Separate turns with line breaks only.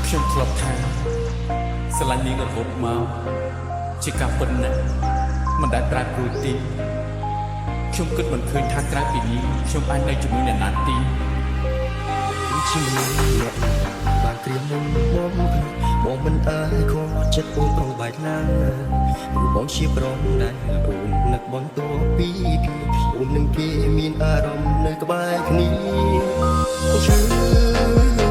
ខ្ញុំធ្លាប់ថាស្រឡាញ់នាងរហូតមកជាការពិតណាស់មិនដែលប្រែប្រួលទេខ្ញុំគិតមិនឃើញថាក្រៅពីនេះខ្ញុំអាចនៅជាមួយអ្នកណាទី
ជាមនុស្សអ្នកបានត្រៀមមុនបងមិនអាចខកចិត្តអូនប្រងបែកណាព្រោះបងជាប្រងដែលអូននឹកបងតួពីអូននឹងគេមានអារម្មណ៍នៅក្បែរគ្នាជឿ